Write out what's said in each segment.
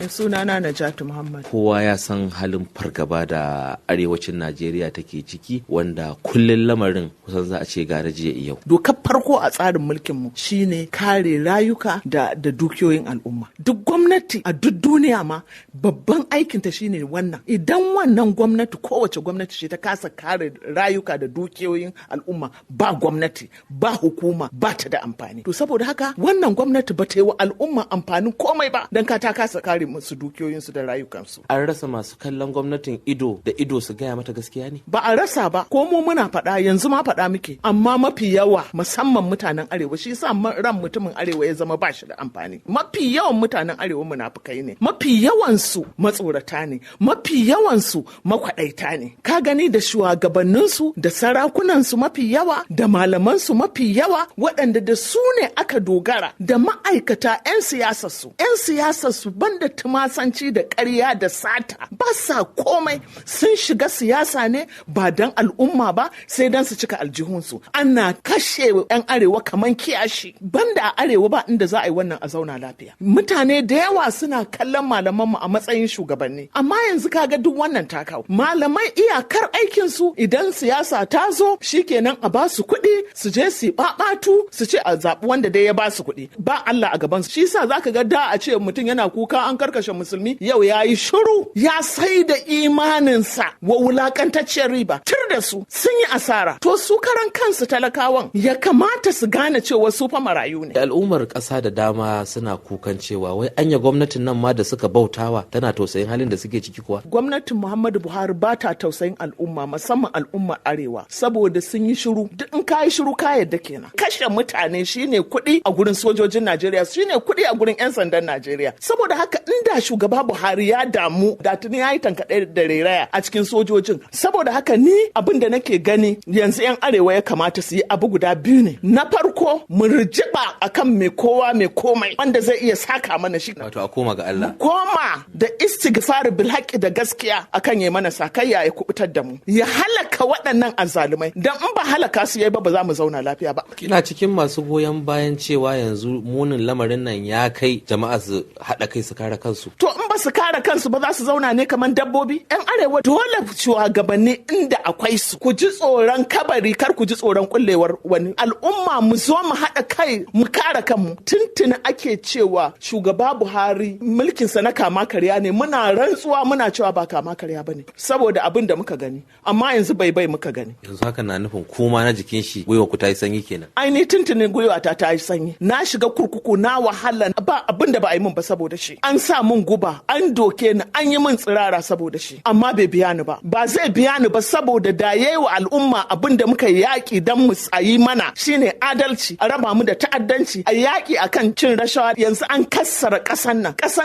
Sunana Najatu Muhammad. Kowa ya san halin fargaba da arewacin Najeriya take ciki, wanda kullum lamarin kusan za a ce gara jiya yau. Dokar farko a tsarin mulkinmu shine kare rayuka da dukiyoyin al'umma. Duk gwamnati a duk duniya ma babban aikinta shine wannan. Idan wannan gwamnati, kowace gwamnati ce ta kasa kare rayuka da dukiyoyin al'umma, ba gwamnati, ba hukuma, ba ta da amfani. To saboda haka wannan gwamnati ba ta yi wa al'umma amfanin komai ba, don ta kasa kare musu dukiyoyinsu da rayukansu. An rasa masu kallon gwamnatin ido da ido su gaya mata gaskiya ne? Ba a rasa ba, ko mu muna faɗa, yanzu ma faɗa muke, amma mafi yawa musamman mutanen arewa, shi yasa ran mutumin arewa ya zama ba shi da amfani. Mafi yawan mutanen arewa munafukai ne, mafi yawansu matsorata ne, mafi yawansu makwaɗaita ne. Ka gani da shugabanninsu da sarakunansu mafi yawa da malamansu mafi yawa, waɗanda da su ne aka dogara, da ma'aikata 'yan siyasarsu. 'Yan siyasarsu banda tumasanci da ƙarya da sata ba sa komai, sun shiga siyasa ne ba don al'umma ba, sai don su cika aljihunsu. Ana kashe 'yan arewa kaman kiyashi, banda a arewa ba inda za a yi wannan a zauna lafiya. Mutane da yawa suna kallon malamanmu a matsayin shugabanni, amma yanzu kaga duk wannan ta kawo. Malamai iyakar aikinsu idan siyasa ta zo shikenan a ba su kuɗi su je su ɓaɓatu su ce a zaɓi wanda dai ya ba su kuɗi, ba Allah a gabansu. Shi yasa zaka ga da a ce mutum yana kuka an karkashe musulmi, yau ya yi shiru, ya sai da imaninsa wa wulakantacciyar riba. Tur da su sun yi asara. To su karan kansu talakawan ya kamata su gane cewa su fa marayu ne. Al'ummar ƙasa da dama suna kukan cewa wai anya gwamnatin nan ma da suka bautawa tana tausayin halin da suke ciki kuwa. Gwamnatin Muhammadu Buhari ba ta tausayin al'umma, musamman al'ummar arewa, saboda sun yi shiru. Duk in ka yi shiru ka yadda kenan. Kashe mutane shine kuɗi a gurin sojojin Najeriya, shine kuɗi a gurin 'yan sandan Najeriya. Saboda haka inda shugaba Buhari ya damu, da tuni ya yi tankaɗe da rairaya a cikin sojojin. Saboda haka ni abin da nake gani yanzu 'yan arewa ya kamata su yi abu guda biyu ne. Na farko mu rijiba akan mai kowa mai komai wanda zai iya saka mana shi. Wato a koma ga Allah. Koma da istighfar bil haqqi da gaskiya akan yayi mana sakayya ya kubutar da mu. Ya halaka waɗannan azzalumai, dan in ba halaka su yayi ba za mu zauna lafiya ba. Kina cikin masu goyon bayan cewa yanzu munin lamarin nan ya kai jama'a su haɗa kai su kare kansu. To in ba su kare kansu ba za su zauna ne kamar dabbobi? 'Yan arewa dole shugabanni inda akwai su ku ji tsoron kabari, kar ku ji tsoron kullewar wani. Al'umma mu zo mu haɗa kai mu kare kanmu. Tuntuni ake cewa shugaba Buhari mulkinsa na kama karya ne, muna rantsuwa muna cewa ba kama karya bane saboda abin da muka gani, amma yanzu bai muka gani. Yanzu haka na nufin kuma na jikin shi gwiwa ku ta yi sanyi kenan. Ai ni tuntuni gwiwa ta yi sanyi. Na shiga kurkuku na wahala, ba abin da ba a yi min ba saboda shi. An sa min guba, an doke ni, an yi min tsirara saboda shi, amma bai biya ni ba. Ba zai biya ni ba saboda da yayi wa al'umma abin da muka yaƙi dan mu tsayi mana shine adalci, a raba mu da ta'addanci, a yaƙi akan cin rashawa. Yanzu an kassara ƙasan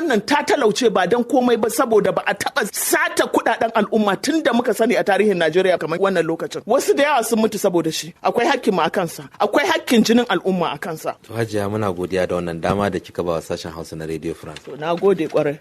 nan ta talauce ba dan komai ba saboda ba a taɓa sata kuɗaɗen al'umma tun da muka sani a tarihin Najeriya kamar wannan lokacin. Wasu da yawa sun mutu saboda shi. Akwai hakkin ma a kansa, akwai hakkin jinin al'umma a kansa. To Hajiya muna godiya da wannan dama da kika ba wa sashen Hausa na Radio France. To na gode kwarai.